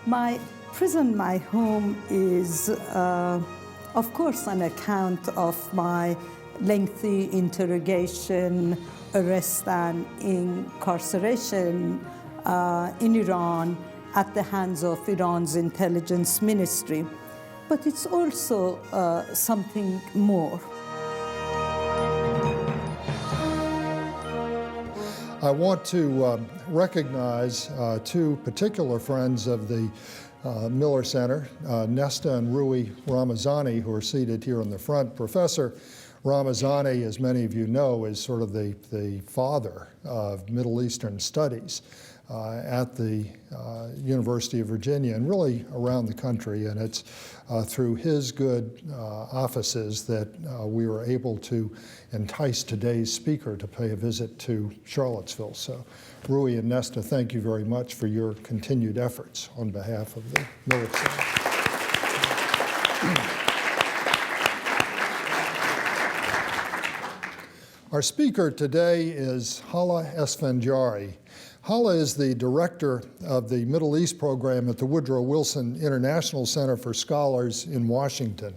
My prison, my home is, of course, an account of my lengthy interrogation, arrest, and incarceration in Iran at the hands of Iran's intelligence ministry. But it's also something more. I want to recognize two particular friends of the Miller Center, Nesta and Rui Ramazani, who are seated here in the front. Professor Ramazani, as many of you know, is sort of the father of Middle Eastern studies at the University of Virginia and really around the country. And it's through his good offices that we were able to entice today's speaker to pay a visit to Charlottesville. So Rui and Nesta, thank you very much for your continued efforts on behalf of the Miller Center. Our speaker today is Hala Esfandiari. Hala is the director of the Middle East program at the Woodrow Wilson International Center for Scholars in Washington.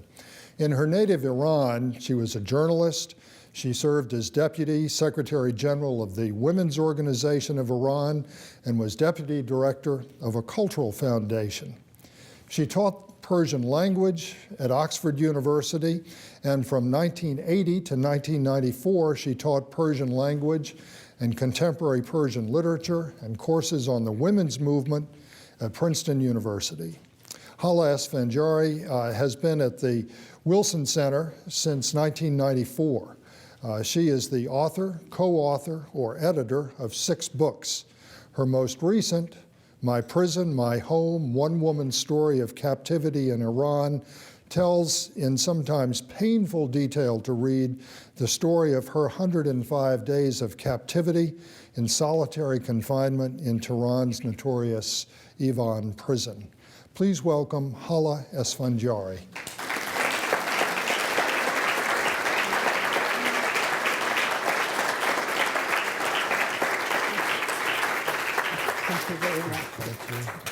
In her native Iran, she was a journalist. She served as Deputy Secretary General of the Women's Organization of Iran and was Deputy Director of a cultural foundation. She taught Persian language at Oxford University, and from 1980 to 1994, she taught Persian language and contemporary Persian literature and courses on the women's movement at Princeton University. Hala Esfandiari has been at the Wilson Center since 1994. She is the author, co-author, or editor of 6 books. Her most recent, My Prison, My Home, One Woman's Story of Captivity in Iran, tells in sometimes painful detail to read the story of her 105 days of captivity in solitary confinement in Tehran's notorious Evin prison. Please welcome Hala Esfandiari. Thank you very much. Thank you.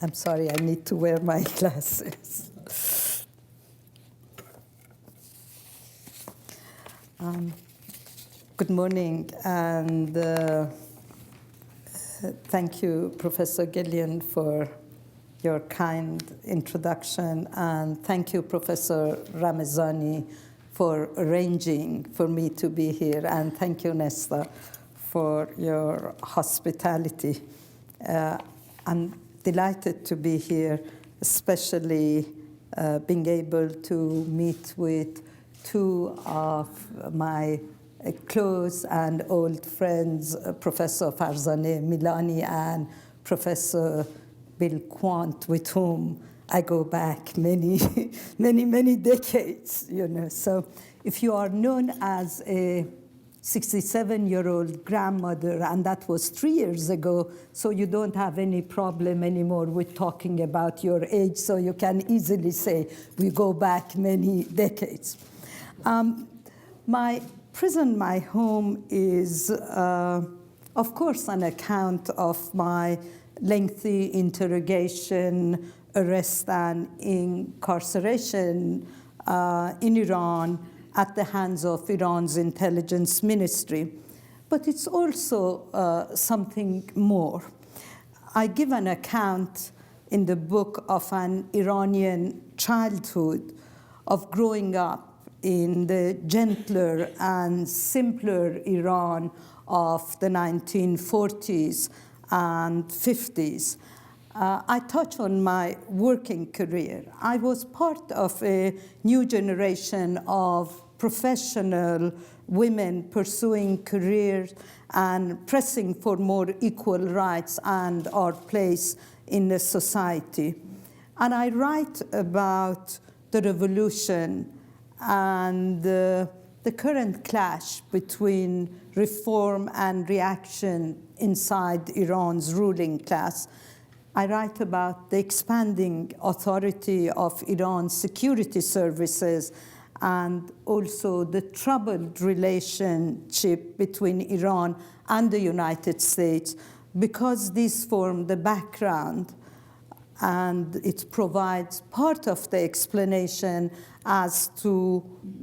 I'm sorry, I need to wear my glasses. Good morning, and thank you, Professor Gillian, for your kind introduction, and thank you, Professor Ramazani, for arranging for me to be here, and thank you, Nesta, for your hospitality. I'm delighted to be here, especially being able to meet with 2 of my close and old friends, Professor Farzaneh Milani and Professor Bill Quant, with whom I go back many, many decades, you know. So if you are known as a 67-year-old grandmother, and that was 3 years ago, so you don't have any problem anymore with talking about your age, so you can easily say we go back many decades. My prison, my home is, of course, an account of my lengthy interrogation, arrest, and incarceration in Iran at the hands of Iran's intelligence ministry. But it's also something more. I give an account in the book of an Iranian childhood, of growing up in the gentler and simpler Iran of the 1940s and 50s. I touch on my working career. I was part of a new generation of professional women pursuing careers and pressing for more equal rights and our place in the society. And I write about the revolution and the current clash between reform and reaction inside Iran's ruling class. I write about the expanding authority of Iran's security services and also the troubled relationship between Iran and the United States, because these form the background and it provides part of the explanation as to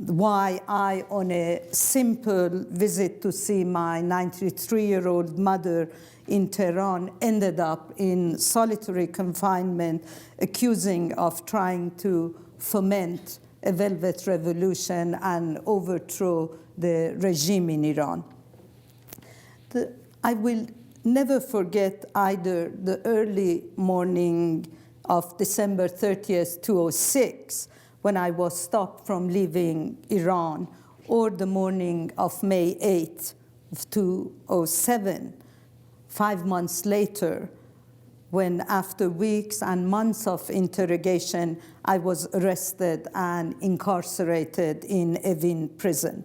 why I, on a simple visit to see my 93-year-old mother in Tehran, ended up in solitary confinement, accusing of trying to foment a velvet revolution and overthrow the regime in Iran. I will never forget either the early morning of December 30th, 2006, when I was stopped from leaving Iran, or the morning of May 8th of 2007, 5 months later, when after weeks and months of interrogation, I was arrested and incarcerated in Evin prison.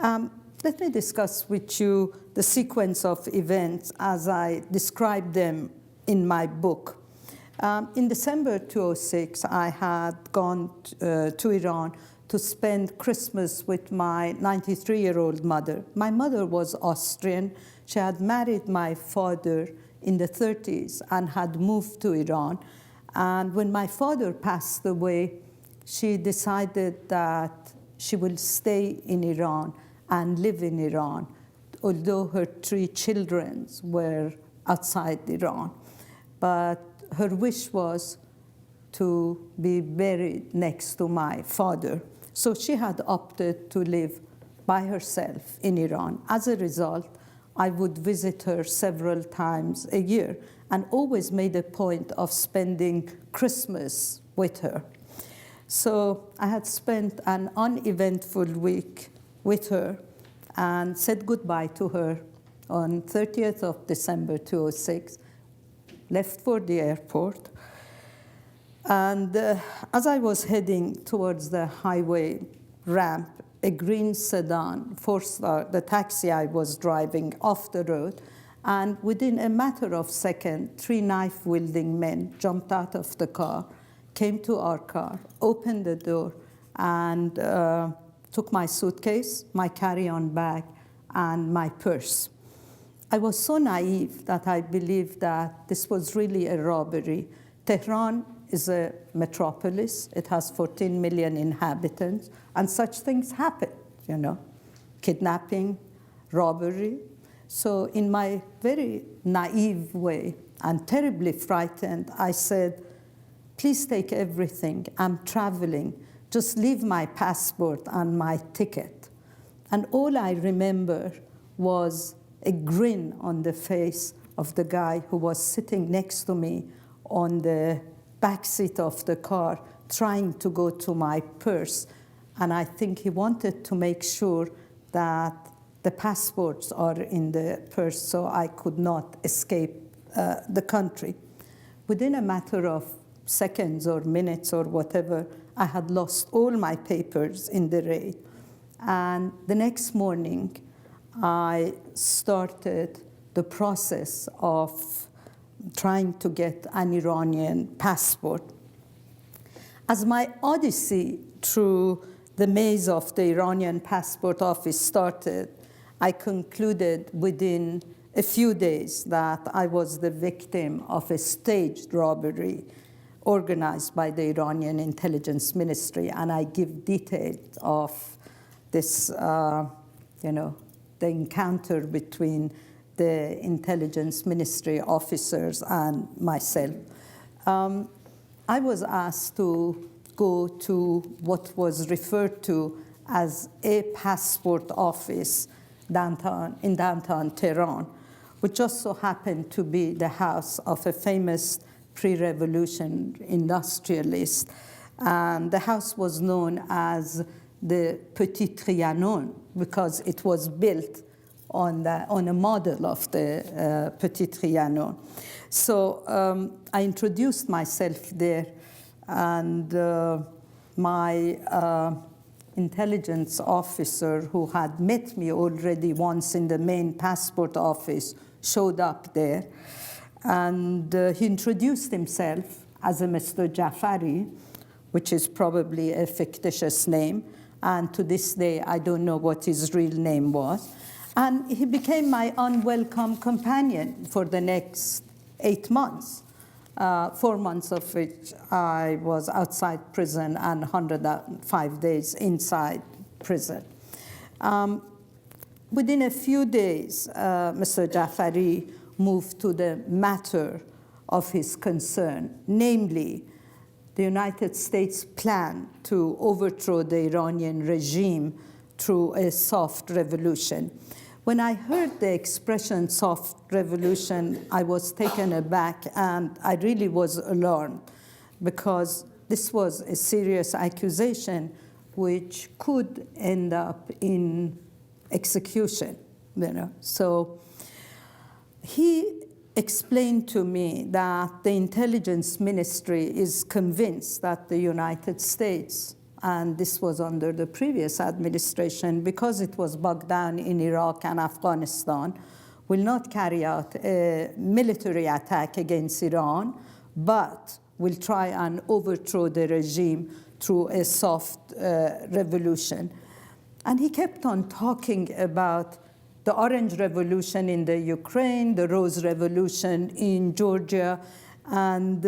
Let me discuss with you the sequence of events as I describe them in my book. In December 2006, I had gone to Iran to spend Christmas with my 93-year-old mother. My mother was Austrian. She had married my father in the 30s and had moved to Iran. And when my father passed away, she decided that she will stay in Iran and live in Iran, although her 3 children were outside Iran. But her wish was to be buried next to my father. So she had opted to live by herself in Iran. As a result, I would visit her several times a year and always made a point of spending Christmas with her. So I had spent an uneventful week with her and said goodbye to her on 30th of December 2006, left for the airport. And as I was heading towards the highway ramp, a green sedan, 4-star, the taxi I was driving, off the road, and within a matter of seconds, 3 knife-wielding men jumped out of the car, came to our car, opened the door, and took my suitcase, my carry-on bag, and my purse. I was so naive that I believed that this was really a robbery. Tehran is a metropolis. It has 14 million inhabitants, and such things happen, kidnapping, robbery. So in my very naive way and terribly frightened, I said, please take everything. I'm traveling. Just leave my passport and my ticket. And all I remember was a grin on the face of the guy who was sitting next to me on the back seat of the car, trying to go to my purse. And I think he wanted to make sure that the passports are in the purse so I could not escape the country. Within a matter of seconds or minutes or whatever, I had lost all my papers in the raid. And the next morning, I started the process of trying to get an Iranian passport. As my odyssey through the maze of the Iranian passport office started, I concluded within a few days that I was the victim of a staged robbery organized by the Iranian intelligence ministry, and I give details of this, the encounter between the intelligence ministry officers and myself. I was asked to go to what was referred to as a passport office in downtown Tehran, which just so happened to be the house of a famous pre-revolution industrialist. And the house was known as the Petit Trianon because it was built on a model of the Petit Trianon. So I introduced myself there, and my intelligence officer, who had met me already once in the main passport office, showed up there. And he introduced himself as a Mr. Jafari, which is probably a fictitious name, And to this day, I don't know what his real name was. And he became my unwelcome companion for the next 8 months, 4 months of which I was outside prison and 105 days inside prison. Within a few days, Mr. Jafari moved to the matter of his concern, namely the United States' plan to overthrow the Iranian regime through a soft revolution. When I heard the expression soft revolution, I was taken aback and I really was alarmed because this was a serious accusation which could end up in execution, So he explained to me that the intelligence ministry is convinced that the United States, and this was under the previous administration, because it was bogged down in Iraq and Afghanistan, will not carry out a military attack against Iran, but will try and overthrow the regime through a soft revolution. And he kept on talking about the Orange Revolution in the Ukraine, the Rose Revolution in Georgia, and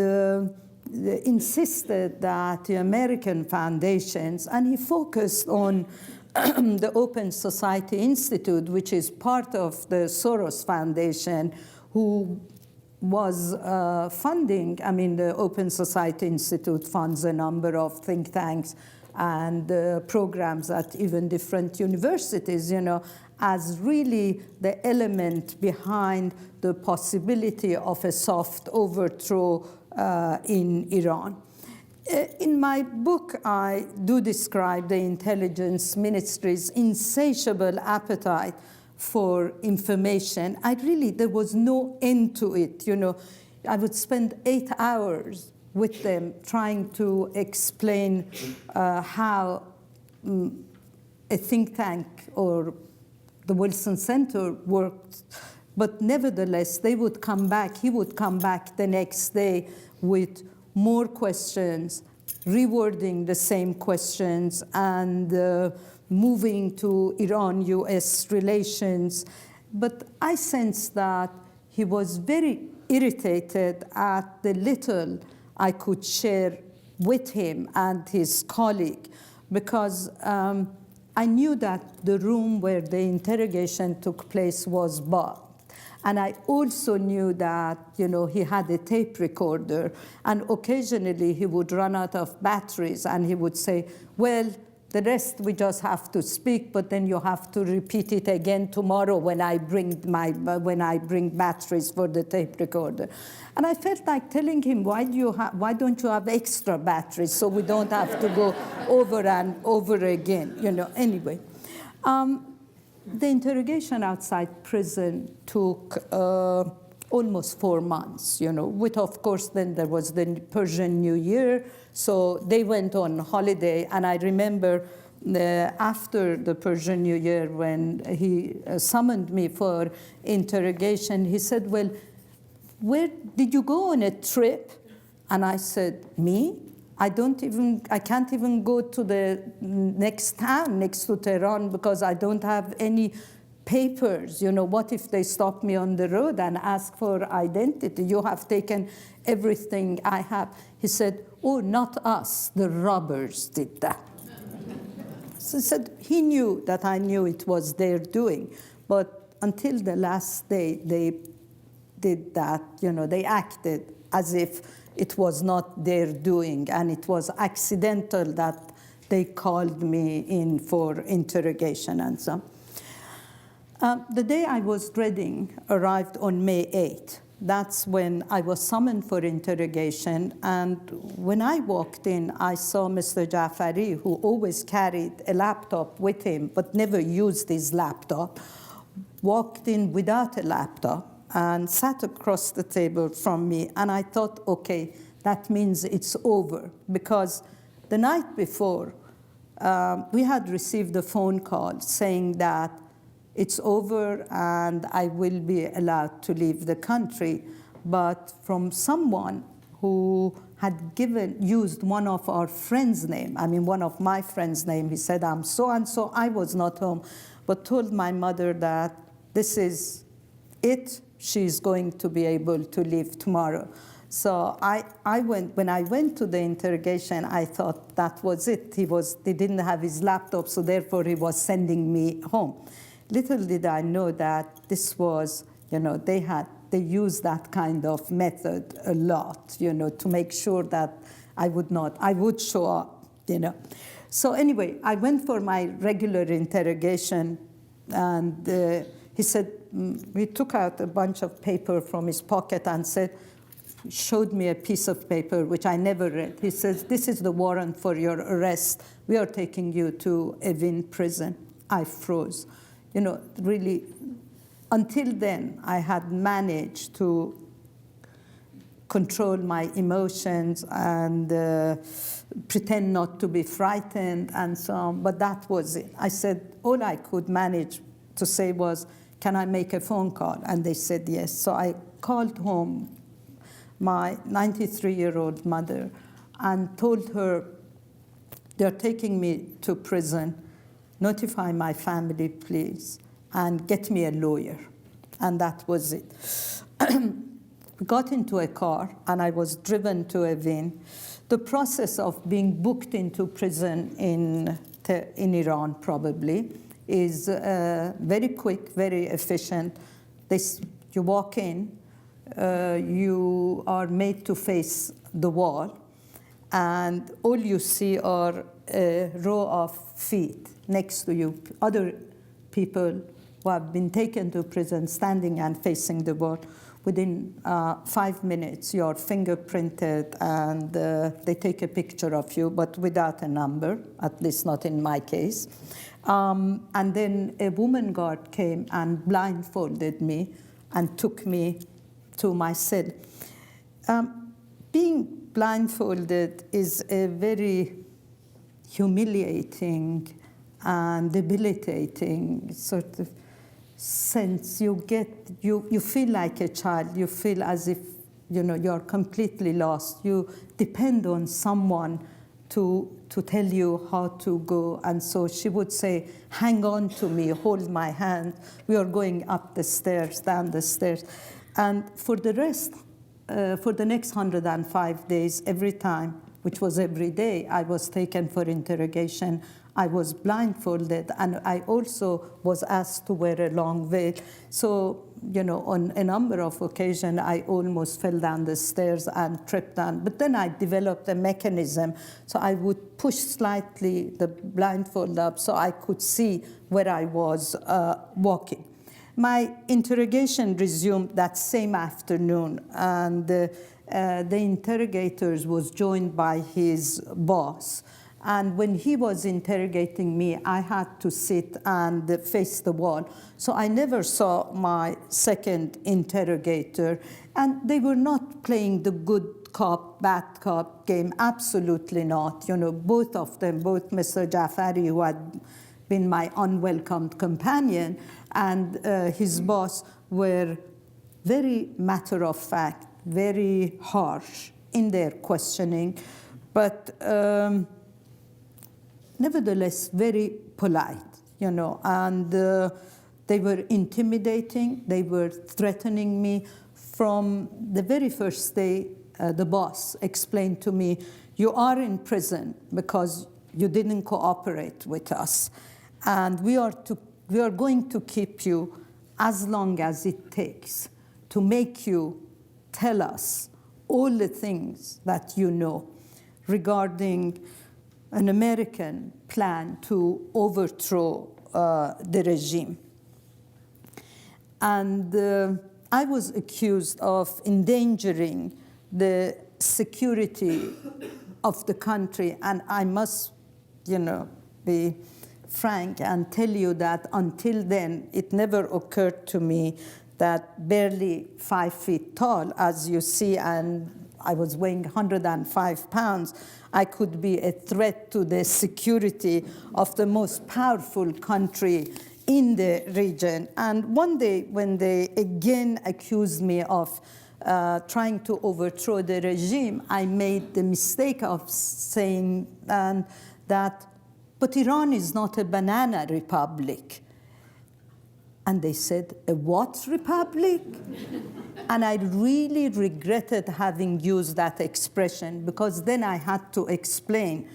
insisted that the American foundations, and he focused on the Open Society Institute, which is part of the Soros Foundation, who was funding, the Open Society Institute funds a number of think tanks and programs at even different universities, as really the element behind the possibility of a soft overthrow in Iran. In my book, I do describe the intelligence ministry's insatiable appetite for information. There was no end to it. I would spend 8 hours with them trying to explain how a think tank or the Wilson Center worked. But nevertheless, they would come back, he would come back the next day with more questions, rewording the same questions, and moving to Iran-US relations. But I sensed that he was very irritated at the little I could share with him and his colleague, because I knew that the room where the interrogation took place was bugged. And I also knew that, he had a tape recorder, and occasionally he would run out of batteries, and he would say, well, the rest we just have to speak, but then you have to repeat it again tomorrow when I bring batteries for the tape recorder. And I felt like telling him, why don't you have extra batteries so we don't have to go over and over again, Anyway, the interrogation outside prison took almost 4 months, with, of course, then there was the Persian New Year, so they went on holiday. And I remember after the Persian New Year, when he summoned me for interrogation, he said, well, where did you go on a trip? And I said, me? I can't even go to the next town next to Tehran because I don't have any papers. What if they stop me on the road and ask for identity? You have taken everything I have. He said, oh, not us, the robbers did that. So he said he knew that I knew it was their doing, but until the last day they did that, they acted as if it was not their doing, and it was accidental that they called me in for interrogation and so on. The day I was dreading arrived on May 8th. That's when I was summoned for interrogation, and when I walked in, I saw Mr. Jafari, who always carried a laptop with him but never used his laptop, walked in without a laptop and sat across the table from me. And I thought, okay, that means it's over, because the night before, we had received a phone call saying that it's over and I will be allowed to leave the country, but from someone who had used one of our friends' name, one of my friends' name. He said, I'm so-and-so, I was not home, but told my mother that this is it, she's going to be able to leave tomorrow. So when I went to the interrogation, I thought that was it. They didn't have his laptop, so therefore he was sending me home. Little did I know that this was, they used that kind of method a lot, to make sure that I would show up, So anyway, I went for my regular interrogation, and he said, he took out a bunch of paper from his pocket and showed me a piece of paper, which I never read. He says, this is the warrant for your arrest. We are taking you to Evin prison. I froze. Really, until then, I had managed to control my emotions and pretend not to be frightened and so on, but that was it. I said, all I could manage to say was, can I make a phone call? And they said yes. So I called home my 93-year-old mother and told her, they're taking me to prison. Notify my family, please, and get me a lawyer. And that was it. We got into a car, and I was driven to Evin. The process of being booked into prison in Iran, probably, is very quick, very efficient. You walk in, you are made to face the wall, and all you see are a row of feet next to you, other people who have been taken to prison standing and facing the wall. Within 5 minutes, you're fingerprinted, and they take a picture of you, but without a number, at least not in my case. And then a woman guard came and blindfolded me and took me to my cell. Being blindfolded is a very humiliating and debilitating sort of sense. You feel like a child. You feel as if you're completely lost. You depend on someone to tell you how to go. And so she would say, hang on to me, hold my hand. We are going up the stairs, down the stairs. And for the next 105 days, every time, which was every day, I was taken for interrogation, I was blindfolded, and I also was asked to wear a long veil. So, on a number of occasions, I almost fell down the stairs and tripped down. But then I developed a mechanism. So I would push slightly the blindfold up so I could see where I was walking. My interrogation resumed that same afternoon, and the interrogators was joined by his boss. And when he was interrogating me, I had to sit and face the wall. So I never saw my second interrogator. And they were not playing the good cop, bad cop game. Absolutely not. Both of them, both Mr. Jafari, who had been my unwelcomed companion, and his boss, were very matter-of-fact, very harsh in their questioning, but nevertheless very polite, and they were intimidating, they were threatening me. From the very first day, the boss explained to me, you are in prison because you didn't cooperate with us, and we are going to keep you as long as it takes to make you tell us all the things that you know regarding an American plan to overthrow the regime. And I was accused of endangering the security of the country, and I must, be frank and tell you that until then, it never occurred to me that barely 5 feet tall, as you see, and I was weighing 105 pounds, I could be a threat to the security of the most powerful country in the region. And one day, when they again accused me of trying to overthrow the regime, I made the mistake of saying that, but Iran is not a banana republic. And they said, a what republic? And I really regretted having used that expression, because then I had to explain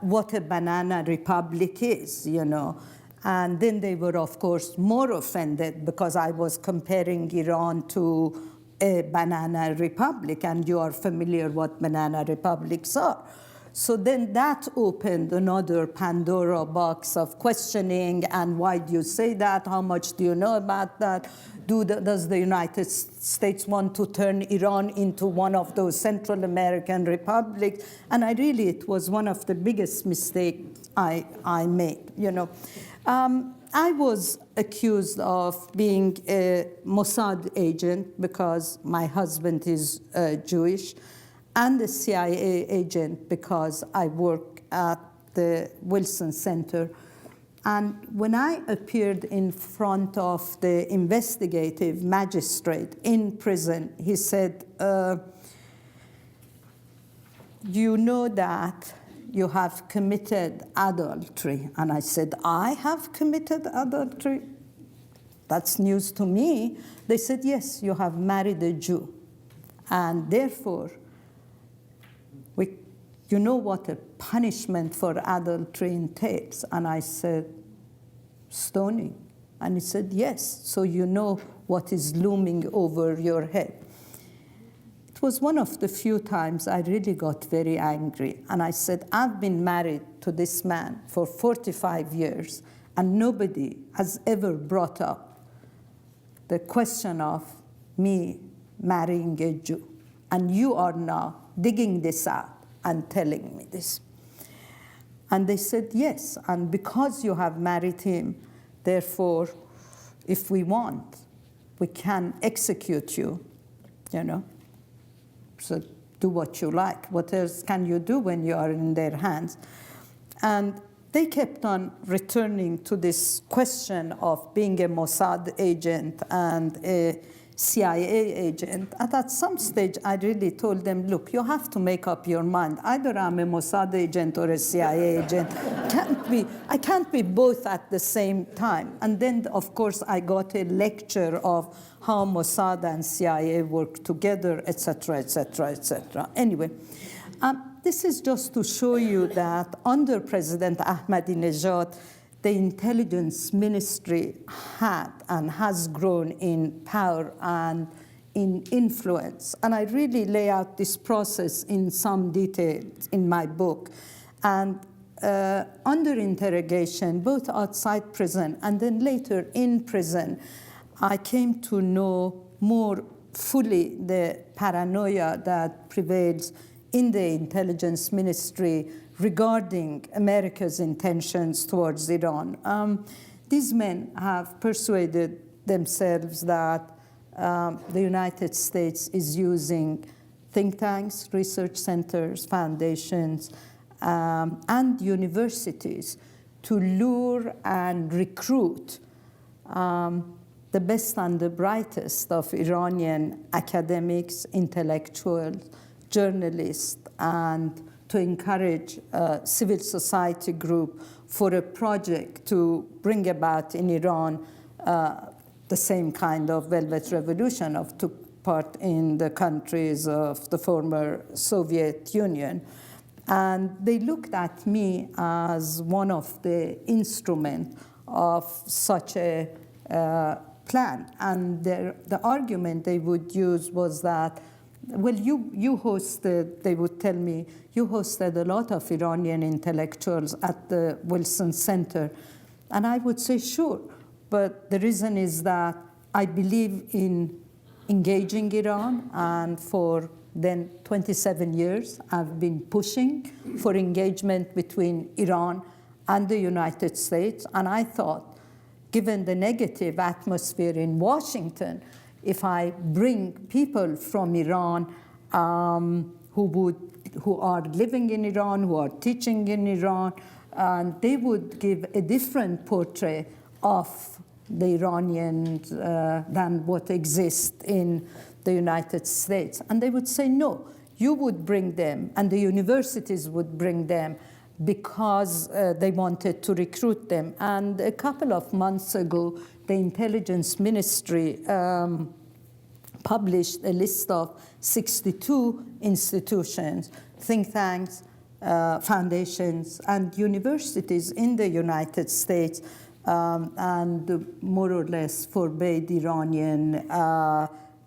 what a banana republic is, you know. And then they were, of course, more offended because I was comparing Iran to a banana republic, and you are familiar what banana republics are. So then that opened another Pandora box of questioning, and why do you say that? How much do you know about that? Does the United States want to turn Iran into one of those Central American republics? And it was one of the biggest mistakes I made, you know. I was accused of being a Mossad agent because my husband is Jewish, and a CIA agent because I work at the Wilson Center. And when I appeared in front of the investigative magistrate in prison, he said, you know that you have committed adultery. And I said, I have committed adultery? That's news to me. They said, yes, you have married a Jew. And therefore, you know what a punishment for adultery entails? And I said, stoning. And he said, yes, so you know what is looming over your head. It was one of the few times I really got very angry. And I said, I've been married to this man for 45 years, and nobody has ever brought up the question of me marrying a Jew. And you are now digging this out and telling me this. And they said, yes, and because you have married him, therefore, if we want, we can execute you, you know. So do what you like. What else can you do when you are in their hands? And they kept on returning to this question of being a Mossad agent and a CIA agent. And at some stage, I really told them, look, you have to make up your mind. Either I'm a Mossad agent or a CIA agent. I can't be both at the same time. And then, of course, I got a lecture of how Mossad and CIA work together, et cetera, et cetera, et cetera. Anyway, this is just to show you that under President Ahmadinejad, the intelligence ministry had and has grown in power and in influence. And I really lay out this process in some detail in my book. And under interrogation, both outside prison and then later in prison, I came to know more fully the paranoia that prevails in the intelligence ministry regarding America's intentions towards Iran. These men have persuaded themselves that the United States is using think tanks, research centers, foundations, and universities to lure and recruit the best and the brightest of Iranian academics, intellectuals, journalists, and to encourage a civil society group for a project to bring about in Iran the same kind of Velvet Revolution of took part in the countries of the former Soviet Union. And they looked at me as one of the instruments of such a plan. And the argument they would use was that, well, you hosted, they would tell me, you hosted a lot of Iranian intellectuals at the Wilson Center. And I would say, sure. But the reason is that I believe in engaging Iran, and for then 27 years, I've been pushing for engagement between Iran and the United States. And I thought, given the negative atmosphere in Washington, if I bring people from Iran who are living in Iran, who are teaching in Iran, and they would give a different portrait of the Iranians than what exists in the United States. And they would say, no, you would bring them, and the universities would bring them because they wanted to recruit them. And a couple of months ago, the Intelligence Ministry published a list of 62 institutions, think tanks, foundations, and universities in the United States, and more or less forbade Iranian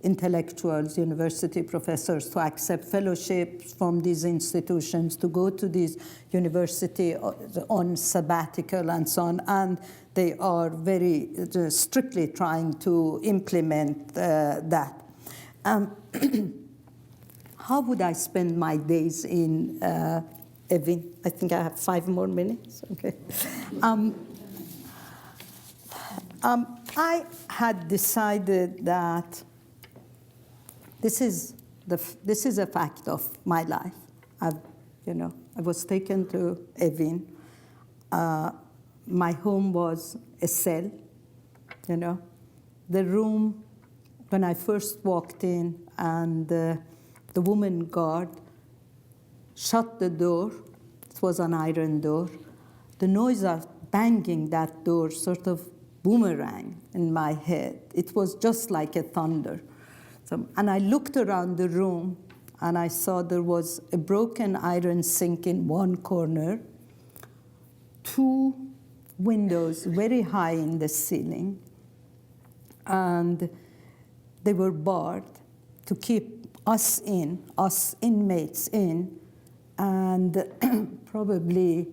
intellectuals, university professors to accept fellowships from these institutions, to go to these university on sabbatical and so on. And they are very strictly trying to implement that. How would I spend my days in Evin? I think I have 5 more minutes. Okay. I had decided that this is a fact of my life. I was taken to Evin. My home was a cell. The room, when I first walked in, and the woman guard shut the door. It was an iron door. The noise of banging that door sort of boomerang in my head. It was just like a thunder. And I looked around the room, and I saw there was a broken iron sink in one corner, 2 windows very high in the ceiling, and they were barred to keep us inmates in, and probably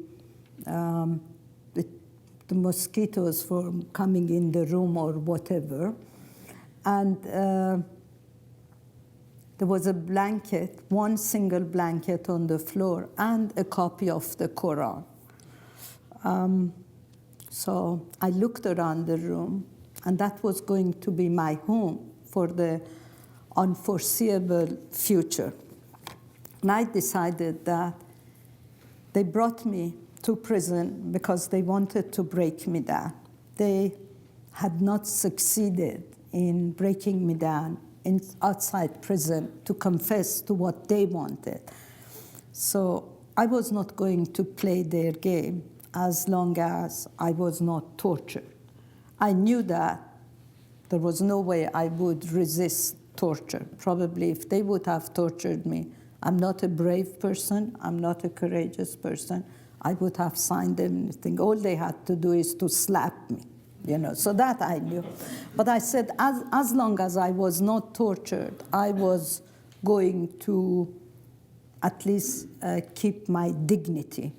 the mosquitoes from coming in the room or whatever. And there was a blanket, one single blanket on the floor, and a copy of the Quran. So I looked around the room, and that was going to be my home for the unforeseeable future. And I decided that they brought me to prison because they wanted to break me down. They had not succeeded in breaking me down outside prison to confess to what they wanted. So I was not going to play their game as long as I was not tortured. I knew that there was no way I would resist torture. Probably if they would have tortured me, I'm not a brave person, I'm not a courageous person, I would have signed anything. All they had to do is to slap me. So that I knew. But I said, as long as I was not tortured, I was going to at least keep my dignity.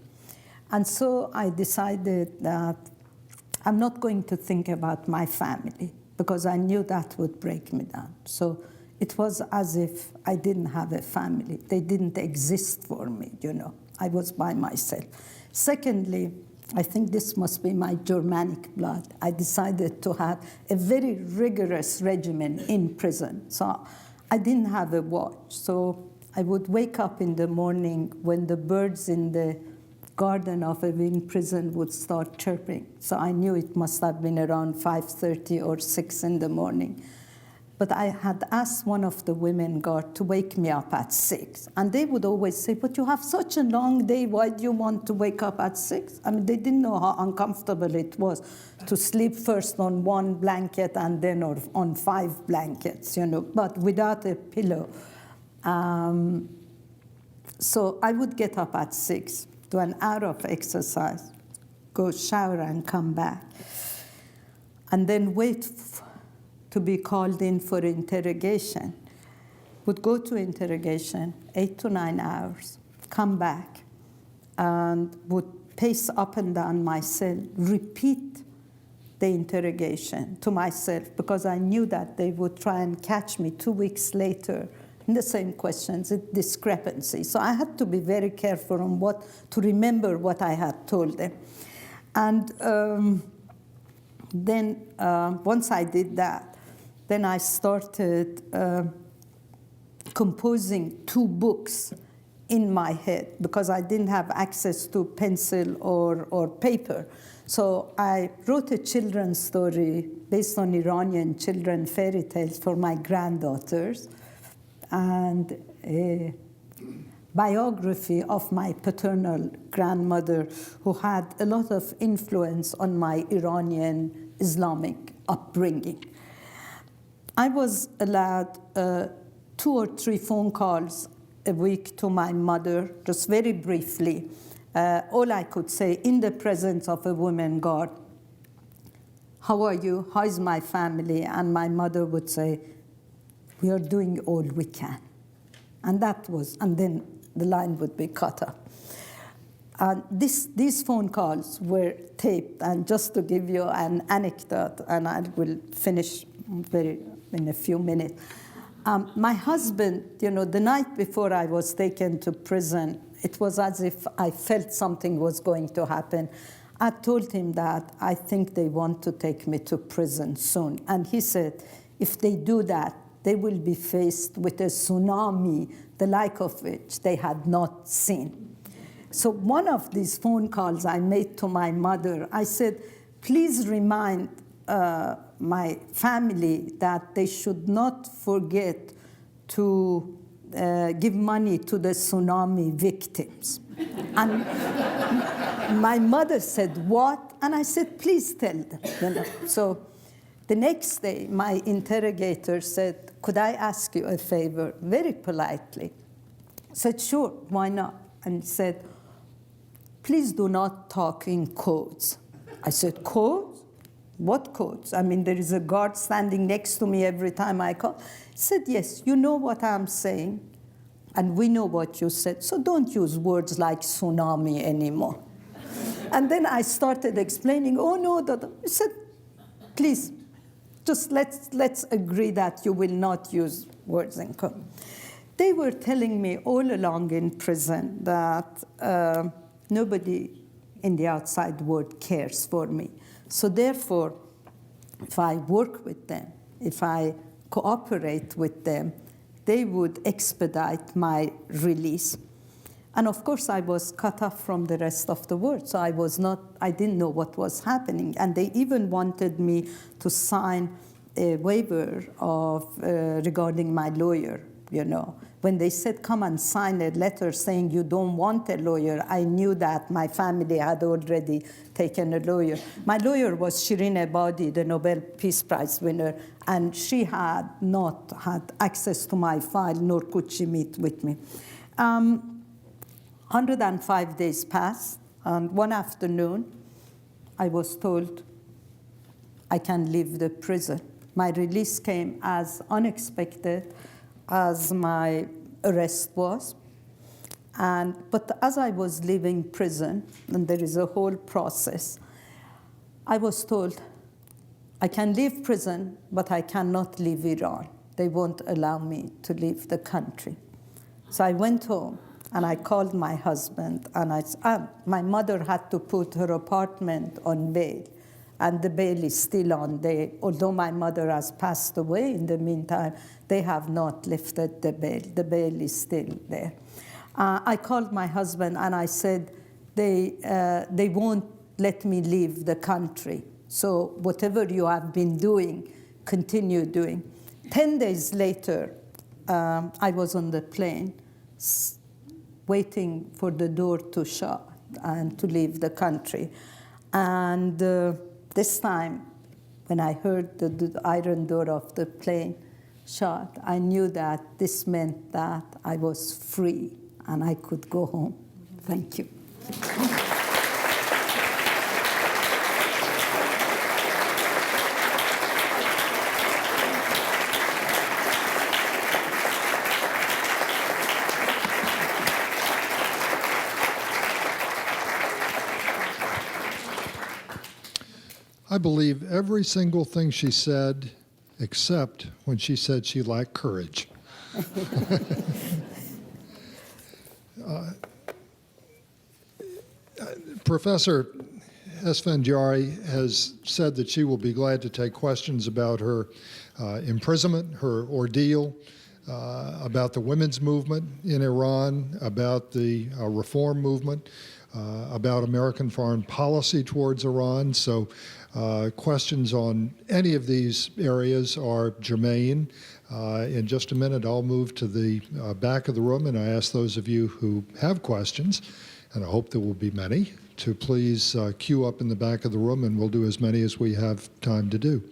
And so I decided that I'm not going to think about my family, because I knew that would break me down. So it was as if I didn't have a family. They didn't exist for me, I was by myself. Secondly, I think this must be my Germanic blood. I decided to have a very rigorous regimen in prison. So I didn't have a watch. So I would wake up in the morning when the birds in the garden of Evin prison would start chirping. So I knew it must have been around 5:30 or 6 in the morning. But I had asked one of the women guard to wake me up at 6. And they would always say, but you have such a long day, why do you want to wake up at 6? I mean, they didn't know how uncomfortable it was to sleep first on 1 blanket and then on 5 blankets, but without a pillow. So I would get up at 6, do an hour of exercise, go shower and come back, and then wait to be called in for interrogation. Would go to interrogation, 8 to 9 hours, come back, and would pace up and down my cell, repeat the interrogation to myself, because I knew that they would try and catch me 2 weeks later in the same questions, a discrepancy. So I had to be very careful on to remember what I had told them. And then once I did that, then I started composing 2 books in my head because I didn't have access to pencil or paper. So I wrote a children's story based on Iranian children fairy tales for my granddaughters, and a biography of my paternal grandmother, who had a lot of influence on my Iranian Islamic upbringing. I was allowed 2 or 3 phone calls a week to my mother, just very briefly. All I could say in the presence of a woman guard, "How are you? How is my family?" And my mother would say, "We are doing all we can." And then the line would be cut off. These phone calls were taped, and just to give you an anecdote, and I will finish in a few minutes. My husband, the night before I was taken to prison, it was as if I felt something was going to happen. I told him that I think they want to take me to prison soon. And he said, if they do that, they will be faced with a tsunami, the like of which they had not seen. So one of these phone calls I made to my mother, I said, please remind my family that they should not forget to give money to the tsunami victims. And my mother said, what? And I said, please tell them. So the next day, my interrogator said, could I ask you a favor? Very politely. I said, sure, why not? And he said, please do not talk in codes. I said, codes? What codes? I mean, there is a guard standing next to me every time I call. He said, yes, you know what I'm saying, and we know what you said, so don't use words like tsunami anymore. And then I started explaining, oh, no, he said, please, just let's agree that you will not use words in code. They were telling me all along in prison that nobody in the outside world cares for me. So therefore, if I work with them, if I cooperate with them, they would expedite my release. And of course, I was cut off from the rest of the world, so I didn't know what was happening. And they even wanted me to sign a waiver regarding my lawyer, When they said, come and sign a letter saying you don't want a lawyer, I knew that my family had already taken a lawyer. My lawyer was Shirin Ebadi, the Nobel Peace Prize winner, and she had not had access to my file, nor could she meet with me. 105 days passed, and one afternoon, I was told I can leave the prison. My release came as unexpected as my arrest was. But as I was leaving prison, and there is a whole process, I was told, I can leave prison, but I cannot leave Iran. They won't allow me to leave the country. So I went home, and I called my husband, and my mother had to put her apartment on bail, and the bail is still on there. Although my mother has passed away in the meantime, they have not lifted the bail. The bail is still there. I called my husband, and I said, they won't let me leave the country. So whatever you have been doing, continue doing. 10 days later, I was on the plane, waiting for the door to shut and to leave the country. And this time, when I heard the iron door of the plane shut, I knew that this meant that I was free and I could go home. Thank you. I believe every single thing she said, except when she said she lacked courage. Professor Esfandiari has said that she will be glad to take questions about her imprisonment, her ordeal, about the women's movement in Iran, about the reform movement, about American foreign policy towards Iran. So questions on any of these areas are germane. In just a minute, I'll move to the back of the room, and I ask those of you who have questions, and I hope there will be many, to please queue up in the back of the room, and we'll do as many as we have time to do.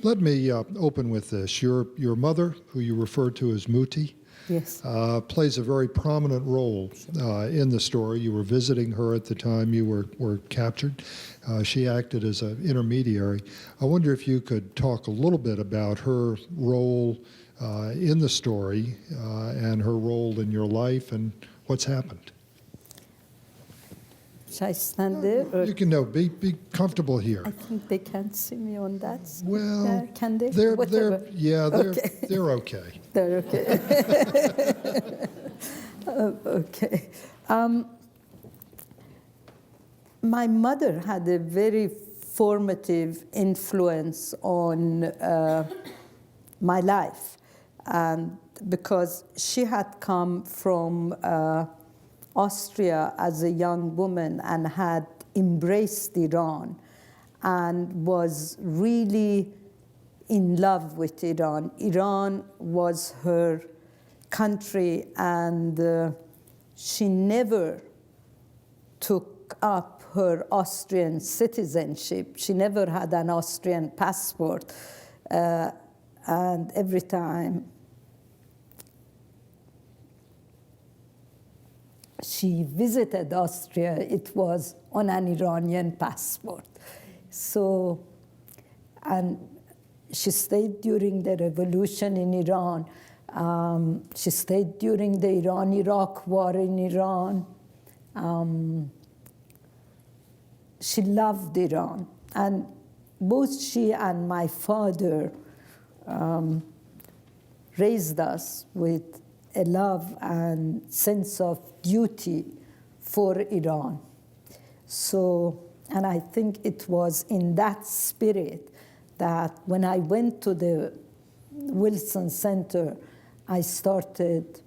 Let me open with this. Your mother, who you refer to as Muti, Yes. plays a very prominent role in the story. You were visiting her at the time you were captured. She acted as an intermediary. I wonder if you could talk a little bit about her role in the story and her role in your life and what's happened. Should I stand there? Or You can be comfortable here. I think they can't see me on that. Well, can they? they're Whatever. okay. They're okay. They're okay. Okay. My mother had a very formative influence on my life, and because she had come from Austria as a young woman and had embraced Iran and was really in love with Iran. Iran was her country, and she never took up her Austrian citizenship. She never had an Austrian passport. And every time she visited Austria, it was on an Iranian passport. So, and she stayed during the revolution in Iran. She stayed during the Iran-Iraq war in Iran. She loved Iran. And both she and my father raised us with a love and sense of duty for Iran. So, and I think it was in that spirit that when I went to the Wilson Center, I started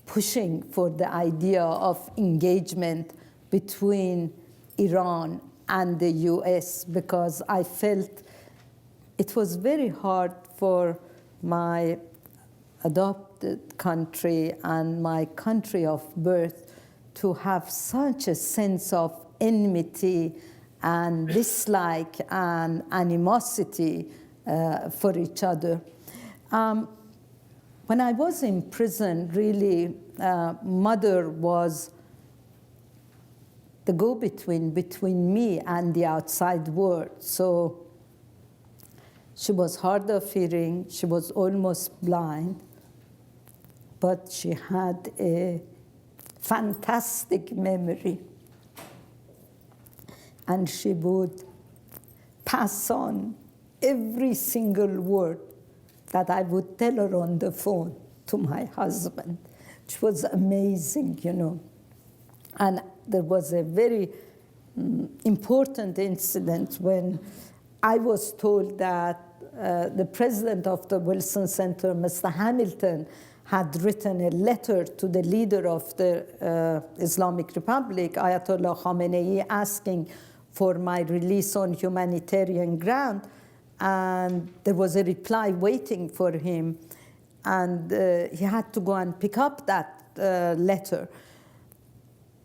pushing for the idea of engagement between Iran and the US, because I felt it was very hard for my adopted country and my country of birth to have such a sense of enmity and dislike and animosity for each other. When I was in prison, really, mother was the go-between between me and the outside world. So she was hard of hearing, she was almost blind, but she had a fantastic memory. And she would pass on every single word that I would tell her on the phone to my husband, which was amazing, you know. And there was a very important incident when I was told that the president of the Wilson Center, Mr. Hamilton, had written a letter to the leader of the Islamic Republic, Ayatollah Khamenei, asking for my release on humanitarian ground. And there was a reply waiting for him. And he had to go and pick up that letter.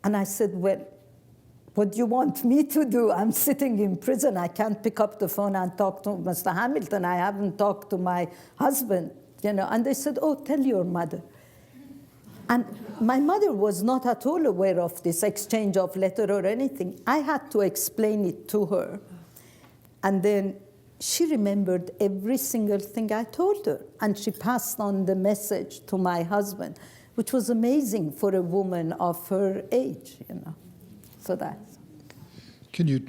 And I said, well, what do you want me to do? I'm sitting in prison. I can't pick up the phone and talk to Mr. Hamilton. I haven't talked to my husband, you know. And they said, oh, tell your mother. And my mother was not at all aware of this exchange of letter or anything. I had to explain it to her. And then she remembered every single thing I told her. And she passed on the message to my husband, which was amazing for a woman of her age, you know. So that's. Can you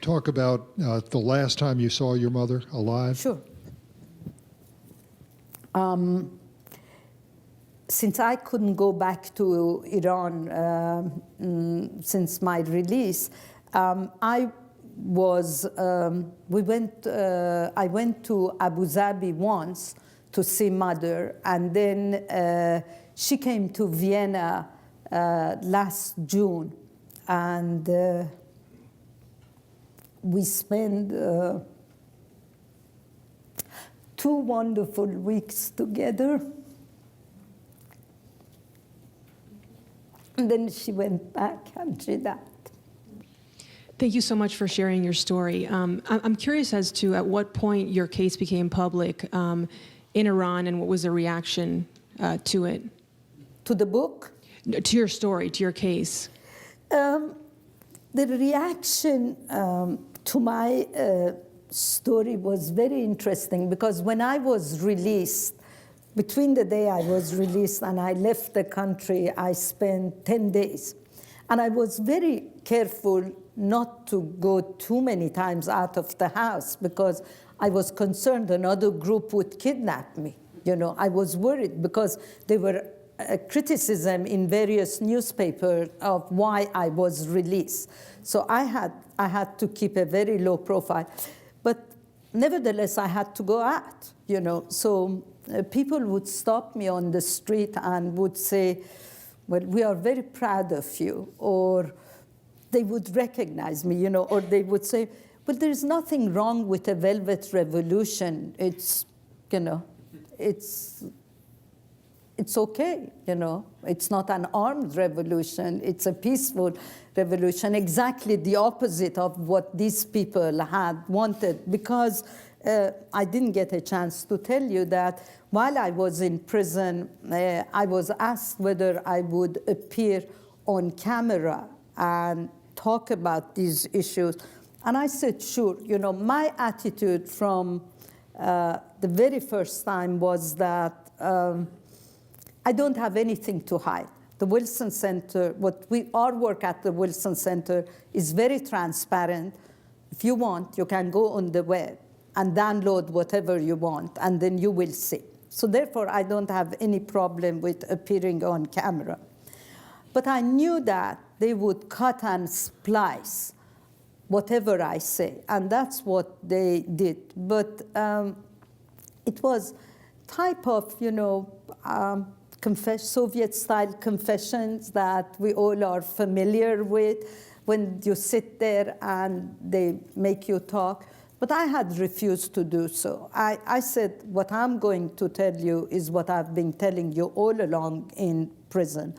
talk about the last time you saw your mother alive? Sure. Since I couldn't go back to Iran since my release, I went to Abu Dhabi once to see mother. And then she came to Vienna last June, and we spent 2 wonderful weeks together. And then she went back and she died. Thank you so much for sharing your story. I'm curious as to at what point your case became public in Iran, and what was the reaction to it? To the book? To your story, to your case. The reaction to my story was very interesting, because when I was released, between the day I was released and I left the country, I spent 10 days. And I was very careful not to go too many times out of the house, because I was concerned another group would kidnap me. You know, I was worried because there were criticism in various newspapers of why I was released. So I had to keep a very low profile. But nevertheless, I had to go out, you know. So people would stop me on the street and would say, well, we are very proud of you. Or they would recognize me, you know, or they would say, well, there's nothing wrong with a Velvet Revolution. It's, you know, it's okay, you know. It's not an armed revolution. It's a peaceful revolution, exactly the opposite of what these people had wanted. Because I didn't get a chance to tell you that while I was in prison, I was asked whether I would appear on camera and talk about these issues. And I said, sure. You know, my attitude from the very first time was that I don't have anything to hide. The Wilson Center, our work at the Wilson Center is very transparent. If you want, you can go on the web and download whatever you want, and then you will see. So therefore, I don't have any problem with appearing on camera. But I knew that they would cut and splice whatever I say, and that's what they did. But it was type of, you know, Soviet-style confessions that we all are familiar with when you sit there and they make you talk. But I had refused to do so. I said, what I'm going to tell you is what I've been telling you all along in prison.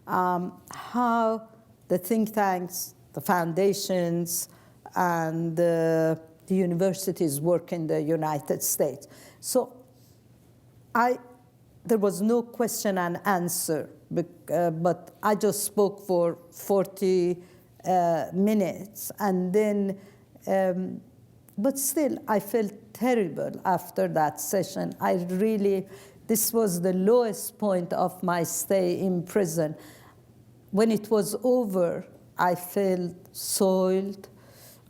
How the think tanks, the foundations, and the universities work in the United States. So there was no question and answer, but I just spoke for 40 minutes. And then, but still, I felt terrible after that session. This was the lowest point of my stay in prison. When it was over, I felt soiled,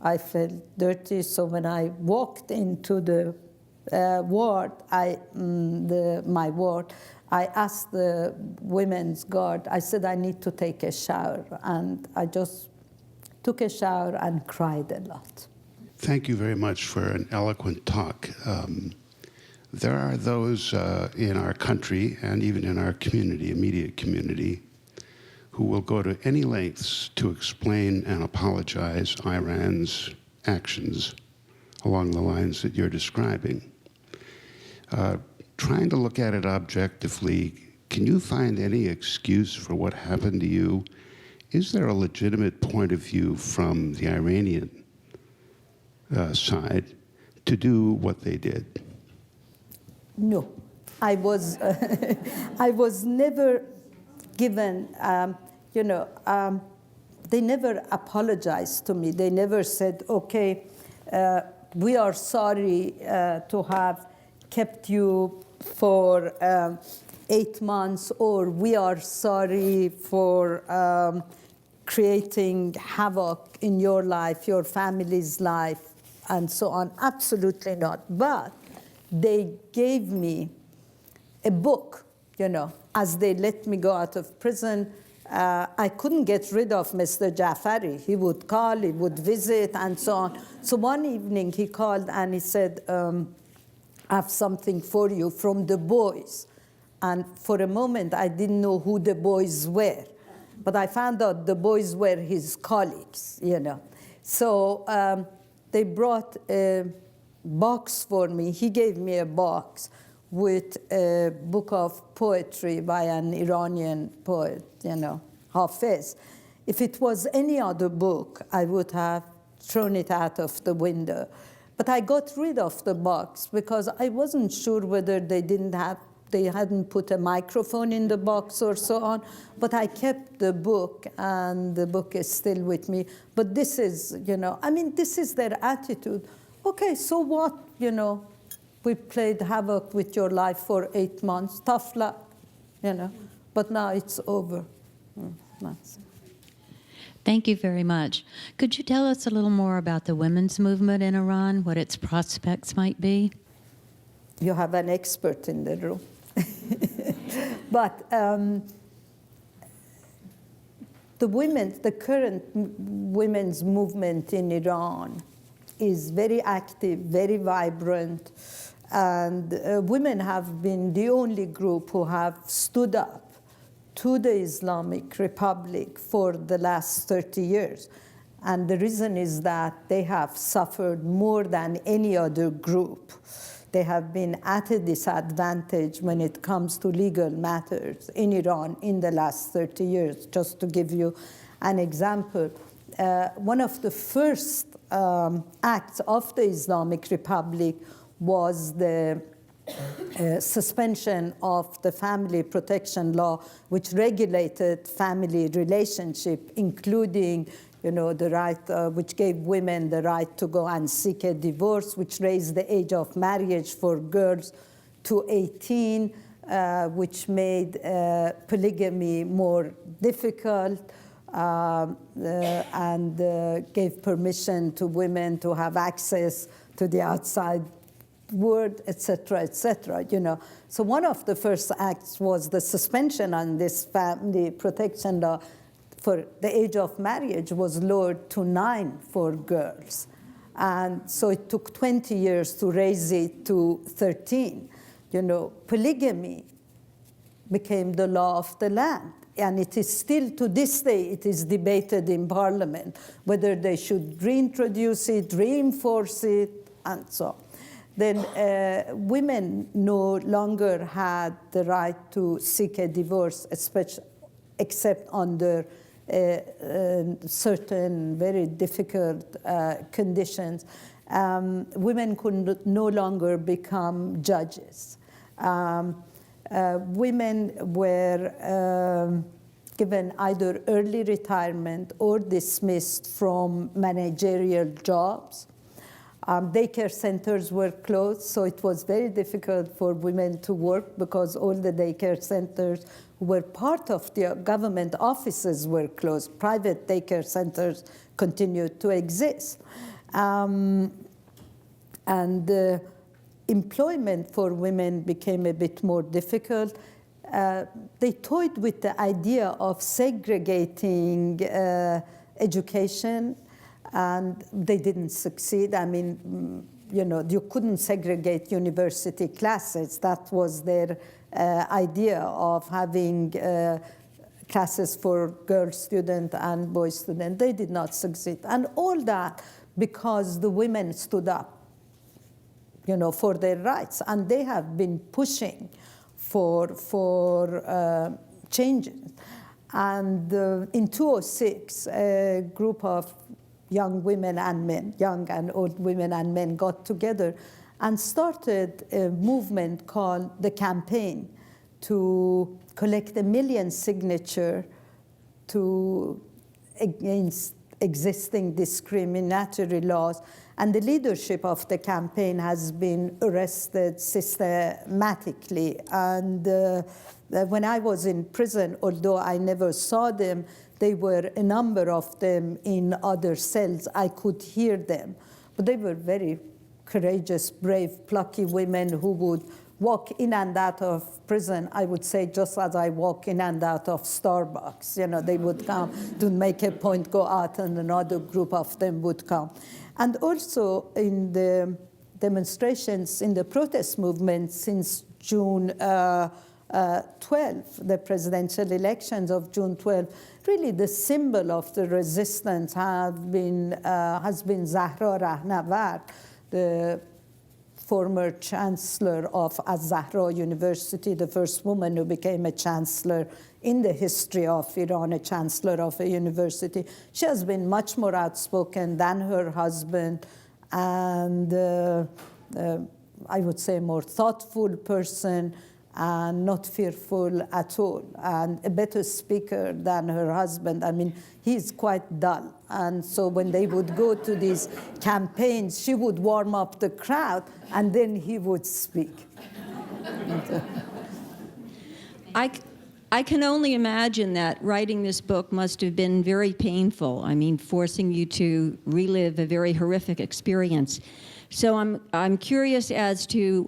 I felt dirty. So when I walked into the ward, my ward, I asked the women's guard, I said, I need to take a shower. And I just took a shower and cried a lot. Thank you very much for an eloquent talk. There are those in our country and even in our community, immediate community, who will go to any lengths to explain and apologize Iran's actions along the lines that you're describing. Trying to look at it objectively, can you find any excuse for what happened to you? Is there a legitimate point of view from the Iranian side to do what they did? No, I was never given, they never apologized to me. They never said, okay, we are sorry to have kept you for 8 months, or we are sorry for creating havoc in your life, your family's life, and so on. Absolutely not. But they gave me a book, as they let me go out of prison. I couldn't get rid of Mr. Jafari. He would call, he would visit, and so on. So one evening he called and he said, I have something for you from the boys. And for a moment, I didn't know who the boys were. But I found out the boys were his colleagues, you know. So they brought a box for me. He gave me a box with a book of poetry by an Iranian poet, you know, Hafiz. If it was any other book, I would have thrown it out of the window. But I got rid of the box because I wasn't sure whether they hadn't put a microphone in the box or so on. But I kept the book, and the book is still with me. But this is, you know, I mean, this is their attitude. Okay, so what, you know? We played havoc with your life for 8 months. Tough luck, you know. But now it's over. That's it. Thank you very much. Could you tell us a little more about the women's movement in Iran, what its prospects might be? You have an expert in the room. But the current women's movement in Iran is very active, very vibrant, and women have been the only group who have stood up to the Islamic Republic for the last 30 years. And the reason is that they have suffered more than any other group. They have been at a disadvantage when it comes to legal matters in Iran in the last 30 years. Just to give you an example, one of the first acts of the Islamic Republic was the suspension of the family protection law, which regulated family relationship, including, you know, the right, which gave women the right to go and seek a divorce, which raised the age of marriage for girls to 18, which made polygamy more difficult, and gave permission to women to have access to the outside world, et cetera, you know. So one of the first acts was the suspension on this family protection law for the age of marriage was lowered to 9 for girls. And so it took 20 years to raise it to 13. You know, polygamy became the law of the land. And it is still, to this day, it is debated in Parliament whether they should reintroduce it, reinforce it, and so on. Then women no longer had the right to seek a divorce, except under certain very difficult conditions. Women could no longer become judges. Women were given either early retirement or dismissed from managerial jobs. Daycare centers were closed, so it was very difficult for women to work because all the daycare centers who were part of the government offices were closed. Private daycare centers continued to exist. Employment for women became a bit more difficult. They toyed with the idea of segregating education, and they didn't succeed. I mean, you know, you couldn't segregate university classes. That was their idea of having classes for girl student and boy student. They did not succeed. And all that because the women stood up, you know, for their rights. And they have been pushing for changes. And in 2006, a group of young women and men, young and old women and men got together and started a movement called the Campaign to collect 1 million signatures against existing discriminatory laws. And the leadership of the campaign has been arrested systematically. And when I was in prison, although I never saw them, there were a number of them in other cells. I could hear them. But they were very courageous, brave, plucky women who would walk in and out of prison, I would say, just as I walk in and out of Starbucks. You know, they would come to make a point, go out, and another group of them would come. And also in the demonstrations in the protest movement since June 12, the presidential elections of June 12. Really, the symbol of the resistance has been Zahra Rahnavard, the former chancellor of Az-Zahra University, the first woman who became a chancellor in the history of Iran, a chancellor of a university. She has been much more outspoken than her husband, and I would say a more thoughtful person, and not fearful at all, and a better speaker than her husband. I mean, he's quite dull. And so when they would go to these campaigns, she would warm up the crowd, and then he would speak. I can only imagine that writing this book must have been very painful. I mean, forcing you to relive a very horrific experience. So I'm curious as to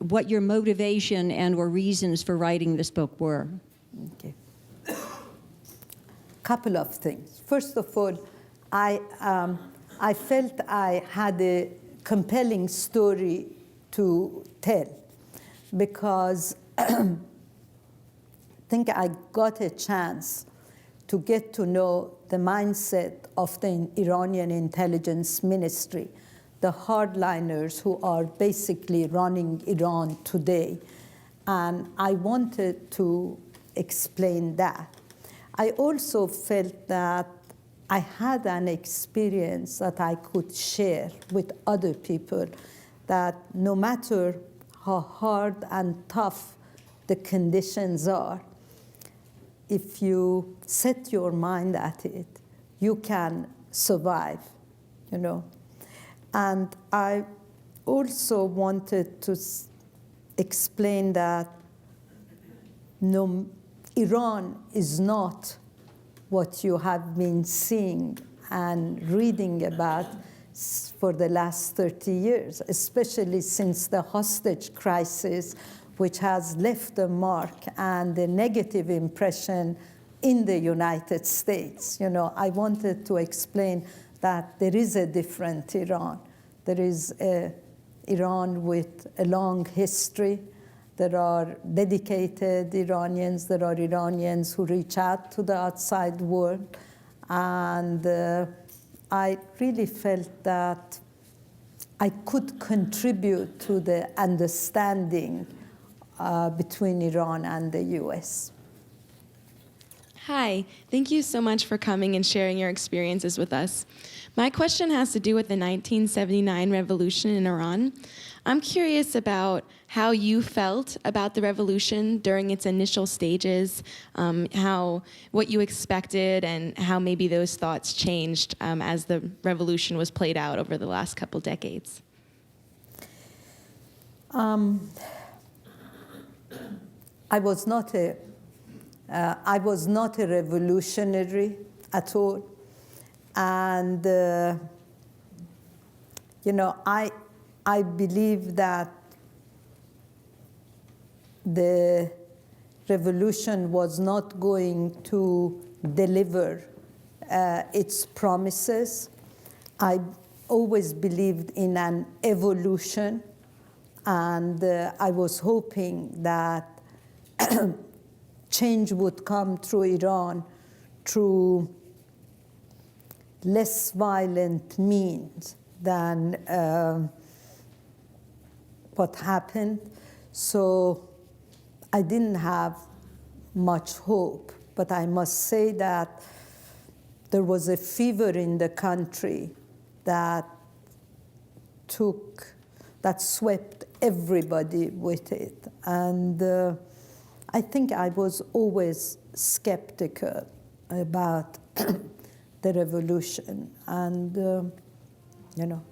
what your motivation and or reasons for writing this book were. Okay. Couple of things. First of all, I felt I had a compelling story to tell because I think I got a chance to get to know the mindset of the Iranian intelligence ministry, the hardliners who are basically running Iran today. And I wanted to explain that. I also felt that I had an experience that I could share with other people, that no matter how hard and tough the conditions are, if you set your mind at it, you can survive, you know. And I also wanted to explain that Iran is not what you have been seeing and reading about for the last 30 years, especially since the hostage crisis, which has left a mark and a negative impression in the United States. You know, I wanted to explain that there is a different Iran. There is an Iran with a long history. There are dedicated Iranians. There are Iranians who reach out to the outside world. And I really felt that I could contribute to the understanding between Iran and the US. Hi, thank you so much for coming and sharing your experiences with us. My question has to do with the 1979 revolution in Iran. I'm curious about how you felt about the revolution during its initial stages, what you expected, and how maybe those thoughts changed as the revolution was played out over the last couple decades. I was not a revolutionary at all, and you know, I believe that the revolution was not going to deliver its promises. I always believed in an evolution, and I was hoping that change would come through Iran through less violent means than what happened. So I didn't have much hope, but I must say that there was a fever in the country that swept everybody with it. And I think I was always skeptical about the revolution. And, you know,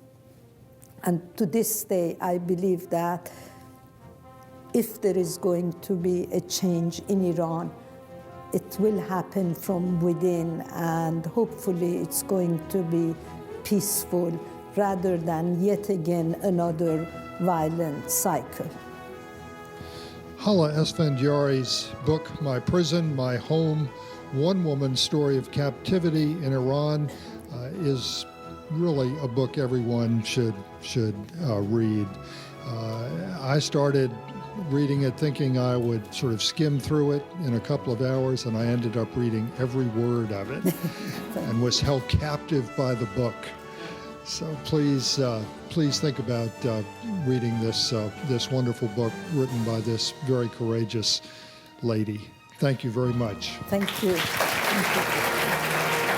and to this day, I believe that if there is going to be a change in Iran, it will happen from within, and hopefully it's going to be peaceful rather than yet again another violent cycle. Hala Esfandiari's book, My Prison, My Home, One Woman's Story of Captivity in Iran, is really a book everyone should read. I started reading it thinking I would sort of skim through it in a couple of hours, and I ended up reading every word of it and was held captive by the book. So please think about reading this wonderful book written by this very courageous lady. Thank you very much. Thank you. Thank you.